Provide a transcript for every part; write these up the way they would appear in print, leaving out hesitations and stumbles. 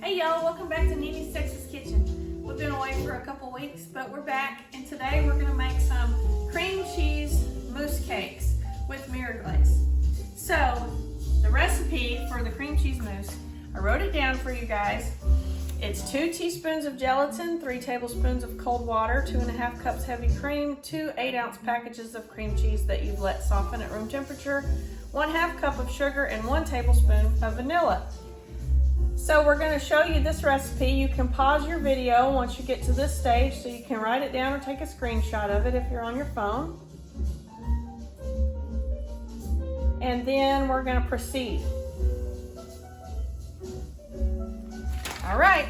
Hey y'all, welcome back to Nini's Texas Kitchen. We've been away for a couple weeks, but we're back, and today we're gonna make some cream cheese mousse cakes with mirror glaze. So, the recipe for the cream cheese mousse, I wrote it down for you guys. It's 2 teaspoons of gelatin, 3 tablespoons of cold water, 2.5 cups heavy cream, 2 8-ounce packages of cream cheese that you've let soften at room temperature, 1/2 cup of sugar, and 1 tablespoon of vanilla. So we're going to show you this recipe. You can pause your video once you get to this stage so you can write it down or take a screenshot of it if you're on your phone. And then we're going to proceed. All right,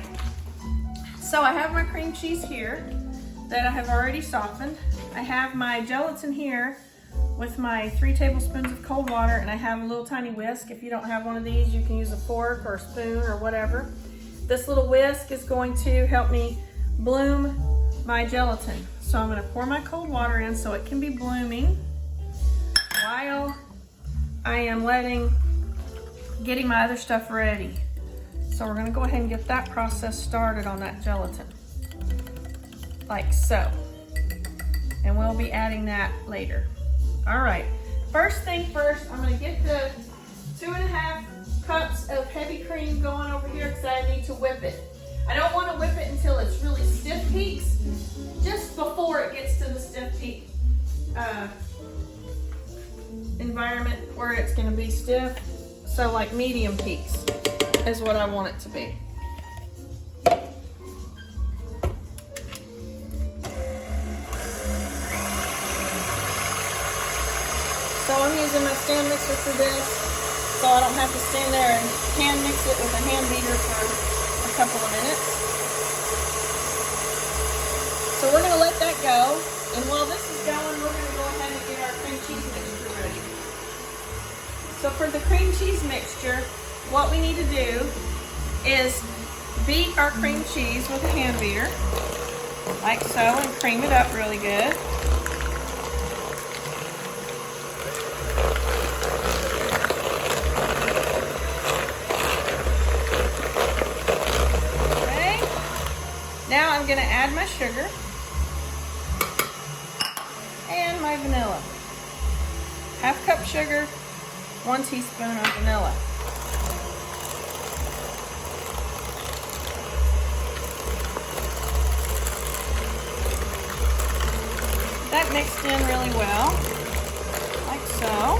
so I have my cream cheese here that I have already softened. I have my gelatin here with my 3 tablespoons of cold water, and I have a little tiny whisk. If you don't have one of these, you can use a fork or a spoon or whatever. This little whisk is going to help me bloom my gelatin. So I'm going to pour my cold water in so it can be blooming while I am getting my other stuff ready. So we're going to go ahead and get that process started on that gelatin, like so. And we'll be adding that later. All right, first thing first, I'm gonna get the 2.5 cups of heavy cream going over here because I need to whip it. I don't want to whip it until it's really stiff peaks, just before it gets to the stiff peak environment where it's gonna be stiff. So like medium peaks is what I want it to be. So I'm using my stand mixer for this, so I don't have to stand there and hand mix it with a hand beater for a couple of minutes. So we're going to let that go, and while this is going, we're going to go ahead and get our cream cheese mixture ready. So for the cream cheese mixture, what we need to do is beat our cream cheese with a hand beater, like so, and cream it up really good. Now I'm going to add my sugar and my vanilla. 1/2 cup sugar, 1 teaspoon of vanilla. That mixed in really well, like so.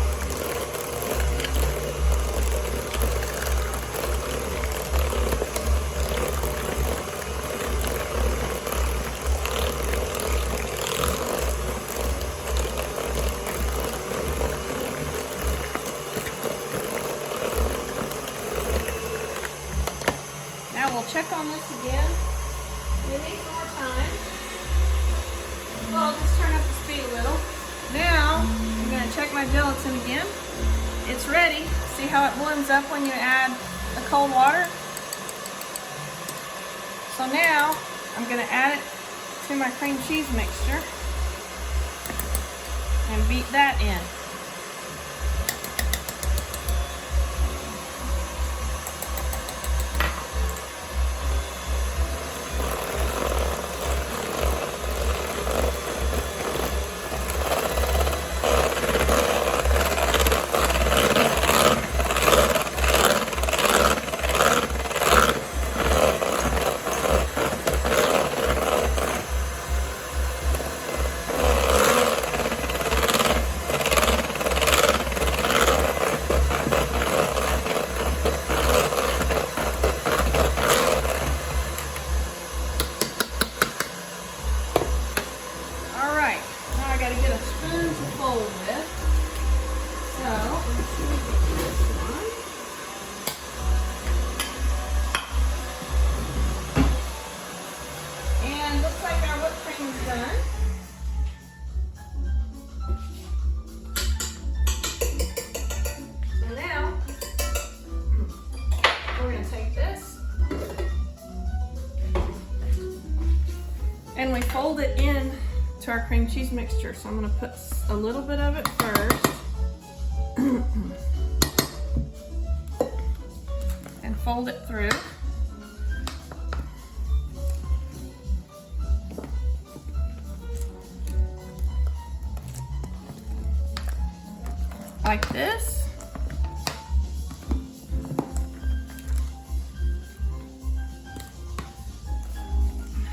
We'll check on this again. We need more time. Well, I'll just turn up the speed a little. Now, I'm going to check my gelatin again. It's ready. See how it blooms up when you add the cold water? So now, I'm going to add it to my cream cheese mixture and beat that in. And we fold it in to our cream cheese mixture. So I'm going to put a little bit of it first. And fold it through. like this.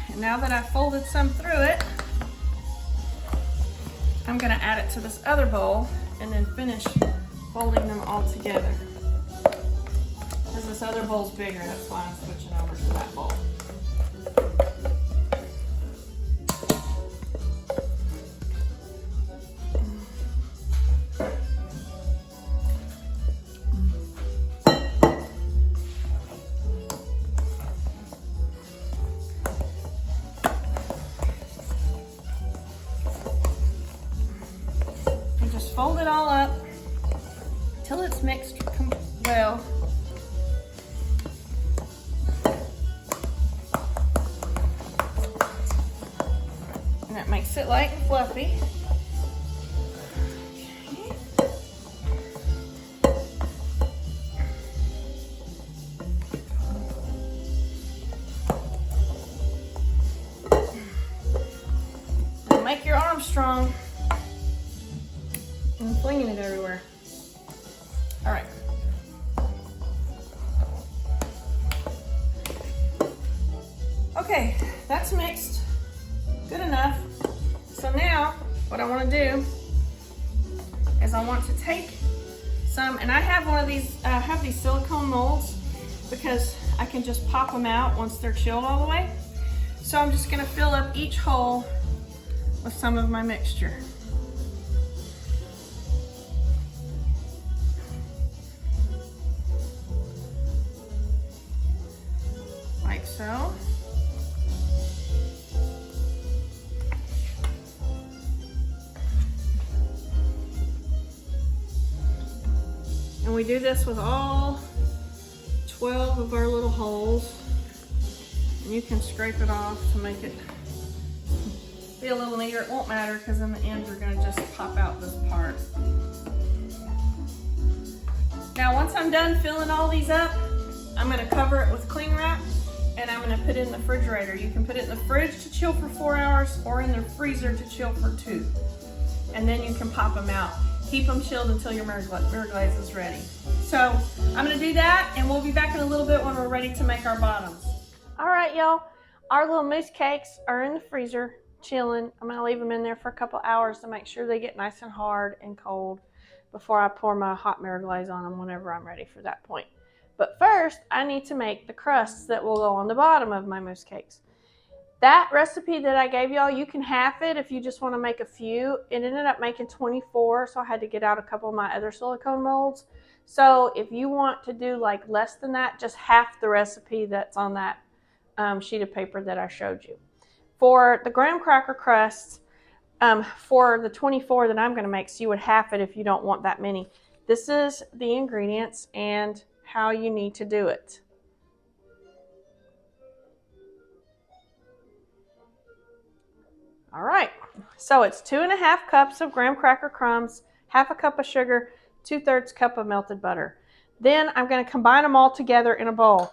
And now that I've folded some through it, I'm gonna add it to this other bowl and then finish folding them all together. Because this other bowl's bigger, that's why I'm switching over to that bowl. Fold it all up till it's mixed well. And that makes it light and fluffy. Now make your arms strong. I'm flinging it everywhere. All right. Okay, that's mixed. Good enough. So now, what I want to do is I want to take some, and I have one of these, I have these silicone molds because I can just pop them out once they're chilled all the way. So I'm just going to fill up each hole with some of my mixture. Like so. And we do this with all 12 of our little holes. And you can scrape it off to make it be a little neater. It won't matter because in the end we're going to just pop out this part. Now once I'm done filling all these up, I'm going to cover it with cling wrap. And I'm going to put it in the refrigerator. You can put it in the fridge to chill for 4 hours or in the freezer to chill for 2. And then you can pop them out. Keep them chilled until your mirror glaze is ready. So I'm going to do that and we'll be back in a little bit when we're ready to make our bottoms. All right, y'all. Our little mousse cakes are in the freezer chilling. I'm going to leave them in there for a couple hours to make sure they get nice and hard and cold before I pour my hot mirror glaze on them whenever I'm ready for that point. But first, I need to make the crusts that will go on the bottom of my mousse cakes. That recipe that I gave y'all, you can half it if you just want to make a few. It ended up making 24, so I had to get out a couple of my other silicone molds. So if you want to do like less than that, just half the recipe that's on that sheet of paper that I showed you. For the graham cracker crusts, for the 24 that I'm going to make, so you would half it if you don't want that many. This is the ingredients and how you need to do it. All right, so it's 2½ cups of graham cracker crumbs, ½ cup of sugar, 2/3 cup of melted butter. Then I'm going to combine them all together in a bowl.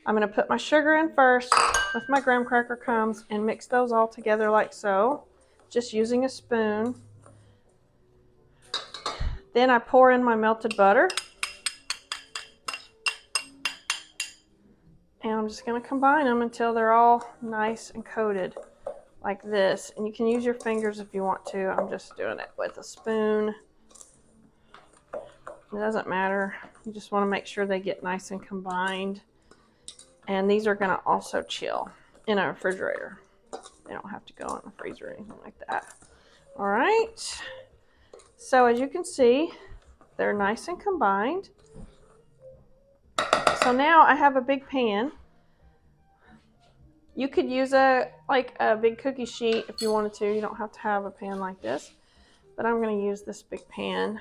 I'm going to put my sugar in first with my graham cracker crumbs and mix those all together like so, just using a spoon. Then I pour in my melted butter. And I'm just going to combine them until they're all nice and coated like this. And you can use your fingers if you want to. I'm just doing it with a spoon. It doesn't matter. You just want to make sure they get nice and combined. And these are going to also chill in a refrigerator. They don't have to go in the freezer or anything like that. All right. So as you can see, they're nice and combined. So now I have a big pan. You could use a big cookie sheet if you wanted to. You don't have to have a pan like this, but I'm going to use this big pan.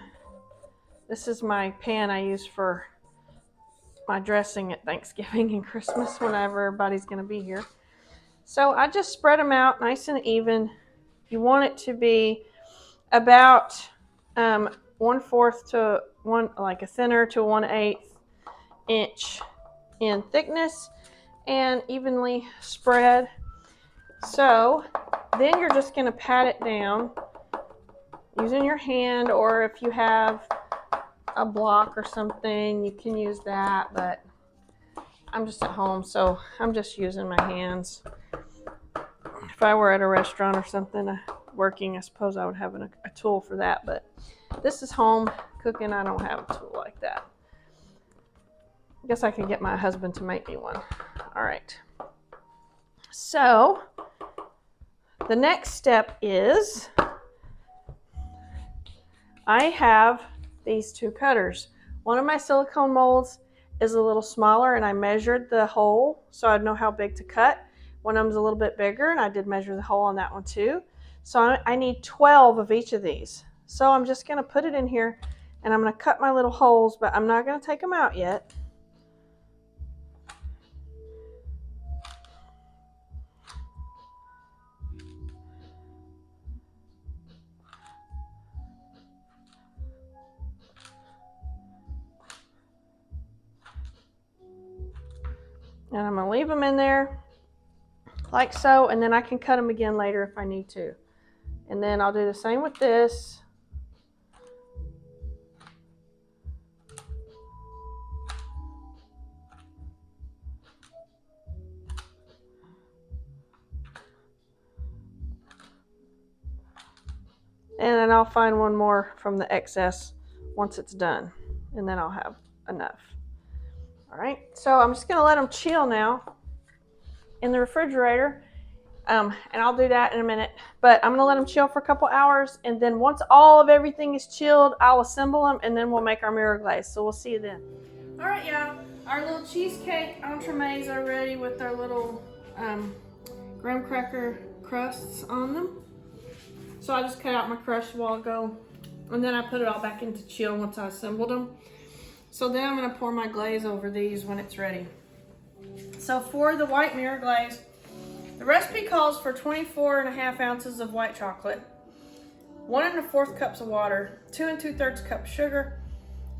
This is my pan I use for my dressing at Thanksgiving and Christmas whenever everybody's going to be here. So I just spread them out nice and even. You want it to be about 1/4 to like a center to 1/8 inch in thickness and evenly spread. So then you're just going to pat it down using your hand, or if you have a block or something, you can use that, but I'm just at home, so I'm just using my hands. If I were at a restaurant or something working, I suppose I would have a tool for that, but this is home cooking. I don't have a tool like that. I guess I could get my husband to make me one. All right. So the next step is I have these two cutters. One of my silicone molds is a little smaller, and I measured the hole so I'd know how big to cut. One of them's a little bit bigger, and I did measure the hole on that one too. So I need 12 of each of these. So I'm just going to put it in here, and I'm going to cut my little holes, but I'm not going to take them out yet. And I'm going to leave them in there like so, and then I can cut them again later if I need to. And then I'll do the same with this. And then I'll find one more from the excess once it's done, and then I'll have enough. All right, so I'm just gonna let them chill now in the refrigerator, and I'll do that in a minute, but I'm gonna let them chill for a couple hours, and then once all of everything is chilled, I'll assemble them, and then we'll make our mirror glaze. So we'll see you then. All right, y'all, our little cheesecake entremets are ready with their little graham cracker crusts on them. So I just cut out my crust a while ago, and then I put it all back into chill once I assembled them. So then I'm gonna pour my glaze over these when it's ready. So for the white mirror glaze, the recipe calls for 24.5 ounces of white chocolate, 1 1/4 cups of water, 2 2/3 cups sugar,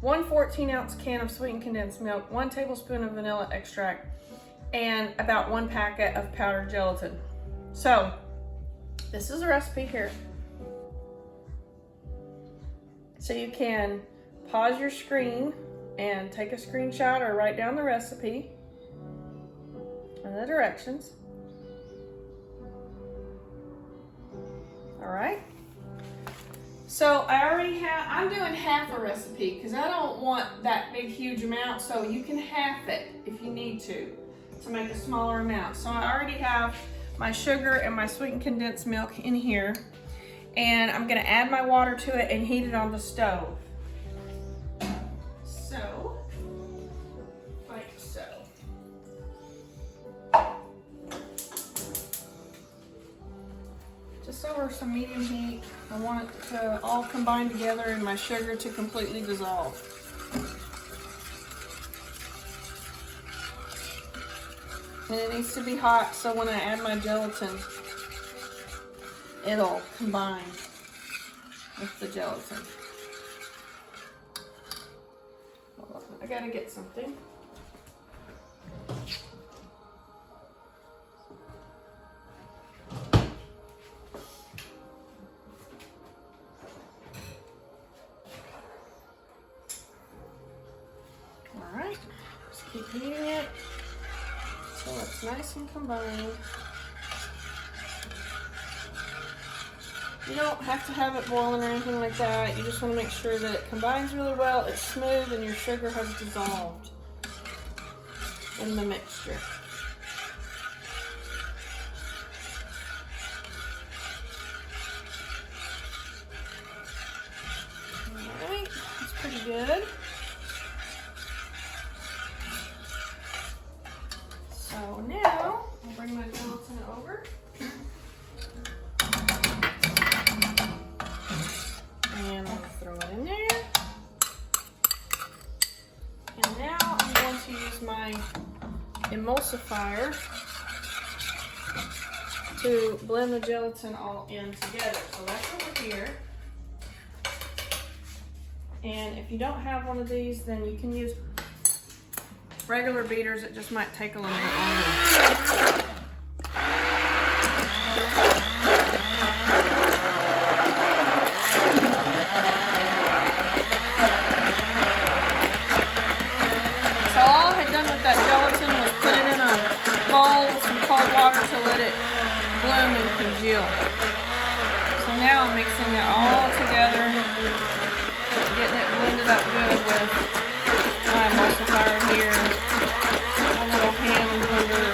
1 14-ounce can of sweetened condensed milk, 1 tablespoon of vanilla extract, and about 1 packet of powdered gelatin. So this is a recipe here. So you can pause your screen and take a screenshot or write down the recipe and the directions. All right. So I already have, I'm doing half a recipe because I don't want that big, huge amount. So you can half it if you need to make a smaller amount. So I already have my sugar and my sweetened condensed milk in here. And I'm gonna add my water to it and heat it on the stove. So, like so. Just over some medium heat. I want it to all combine together and my sugar to completely dissolve. And it needs to be hot so when I add my gelatin, it'll combine with the gelatin. I gotta get something. All right, just keep heating it so it's nice and combined. You don't have to have it boiling or anything like that. You just want to make sure that it combines really well, it's smooth, and your sugar has dissolved in the mixture. Alright, that's pretty good. So now, I'll bring my gelatin over. And I'll throw it in there. And now I'm going to use my emulsifier to blend the gelatin all in together. So that's over here. And if you don't have one of these, then you can use regular beaters. It just might take a little bit longer. deal. So now I'm mixing it all together, getting it blended up good with my emulsifier here, my little hand blender.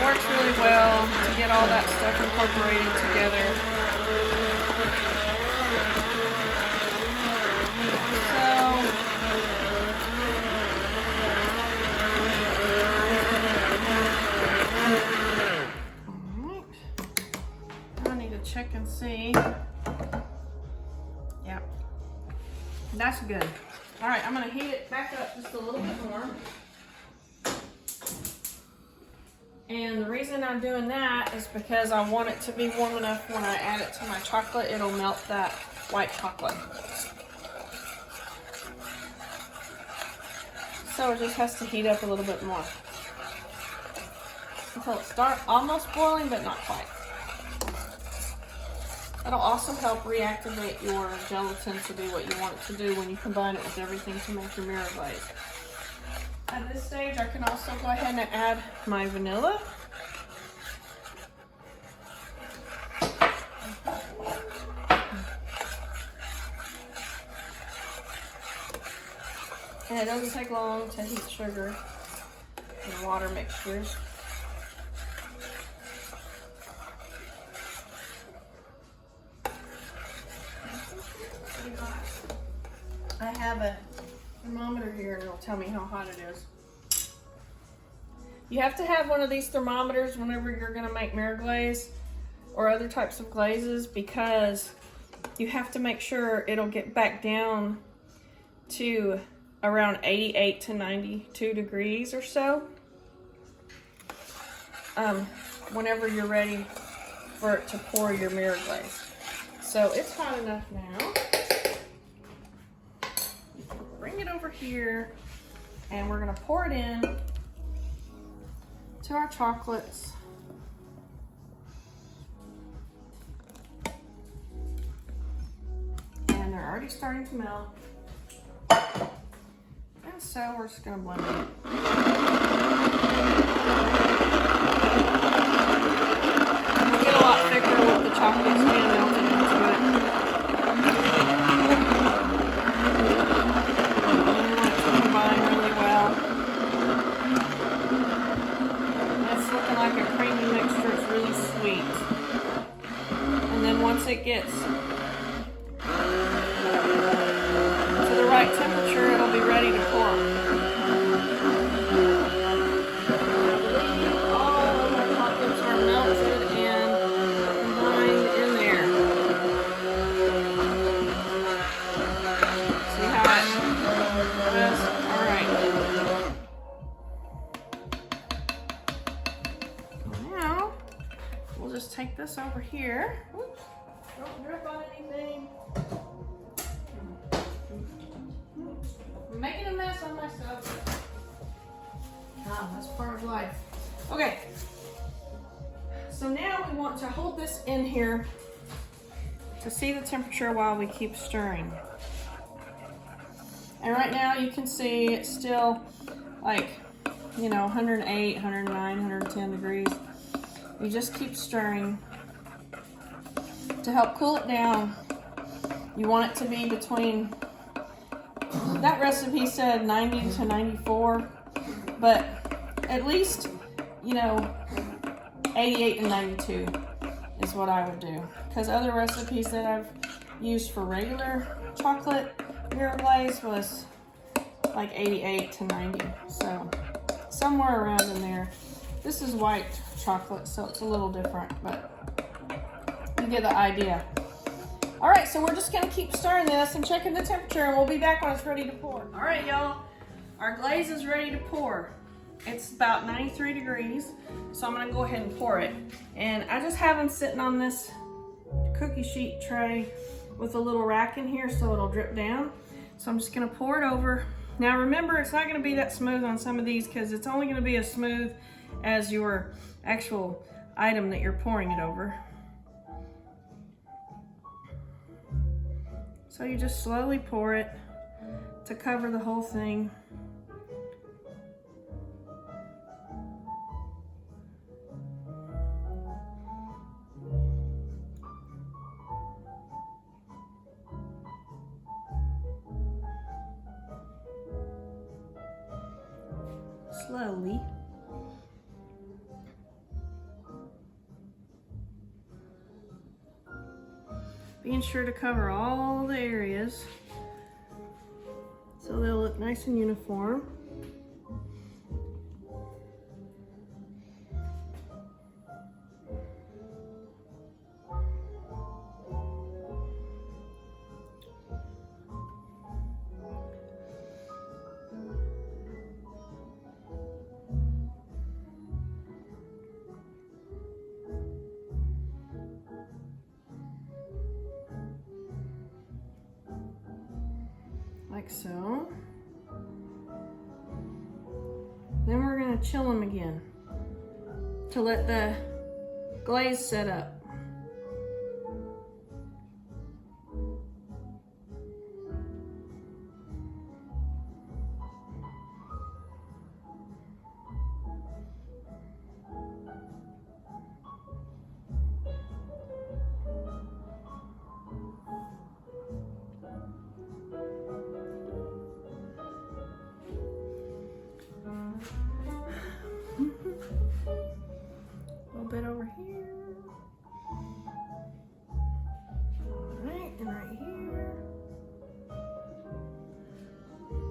Works really well to get all that stuff incorporated together. Check and see. Yep, that's good. All right, I'm gonna heat it back up just a little bit more. And the reason I'm doing that is because I want it to be warm enough when I add it to my chocolate, it'll melt that white chocolate. So it just has to heat up a little bit more until it starts almost boiling, but not quite. It'll also help reactivate your gelatin to do what you want it to do when you combine it with everything to make your mirror glaze. At this stage, I can also go ahead and add my vanilla. And it doesn't take long to heat sugar and water mixtures. I have a thermometer here and it'll tell me how hot it is. You have to have one of these thermometers whenever you're going to make mirror glaze or other types of glazes, because you have to make sure it'll get back down to around 88 to 92 degrees or so whenever you're ready for it to pour your mirror glaze. So it's hot enough now. Bring it over here and we're going to pour it in to our chocolates. And they're already starting to melt. And so we're just going to blend it. It'll get a lot thicker with the chocolates being melted into it. Like a creamy mixture, it's really sweet. And then once it gets to the right temperature, it'll be ready to pour. All of our chocolates are melted and combined in there. See how it does? All right. We'll just take this over here. Oops, don't drip on anything. I'm making a mess on myself. Ah, that's part of life. Okay, so now we want to hold this in here to see the temperature while we keep stirring. And right now you can see it's still like, 108, 109, 110 degrees. You just keep stirring to help cool it down. You want it to be between, that recipe said 90 to 94, but at least, 88 and 92 is what I would do. Because other recipes that I've used for regular chocolate mirror glaze was like 88 to 90. So somewhere around in there. This is white chocolate, so it's a little different, but you get the idea. All right, so we're just gonna keep stirring this and checking the temperature, and we'll be back when it's ready to pour. All right, y'all, our glaze is ready to pour. It's about 93 degrees, so I'm gonna go ahead and pour it. And I just have them sitting on this cookie sheet tray with a little rack in here so it'll drip down. So I'm just gonna pour it over. Now remember, it's not gonna be that smooth on some of these because it's only gonna be as smooth as your actual item that you're pouring it over. So you just slowly pour it to cover the whole thing. slowly. Being sure to cover all the areas so they'll look nice and uniform. Like so. Then we're going to chill them again to let the glaze set up. Bit over here. Alright, and right here.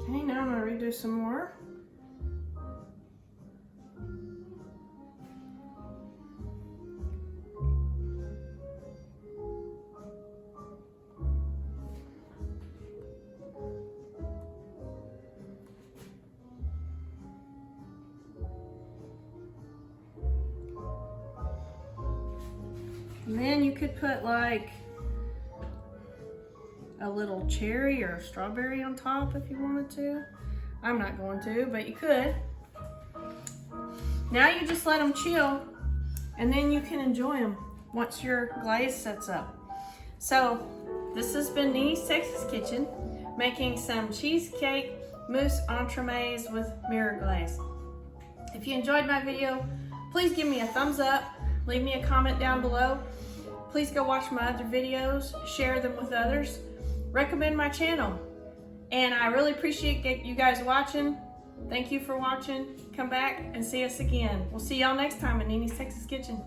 Okay, now I'm going to redo some more. And then you could put like a little cherry or strawberry on top if you wanted to. I'm not going to, but you could. Now you just let them chill and then you can enjoy them once your glaze sets up. So this has been Nini's Texas Kitchen, making some cheesecake mousse entremets with mirror glaze. If you enjoyed my video, please give me a thumbs up, leave me a comment down below. Please go watch my other videos, share them with others, recommend my channel. And I really appreciate you guys watching. Thank you for watching. Come back and see us again. We'll see y'all next time in Nini's Texas Kitchen.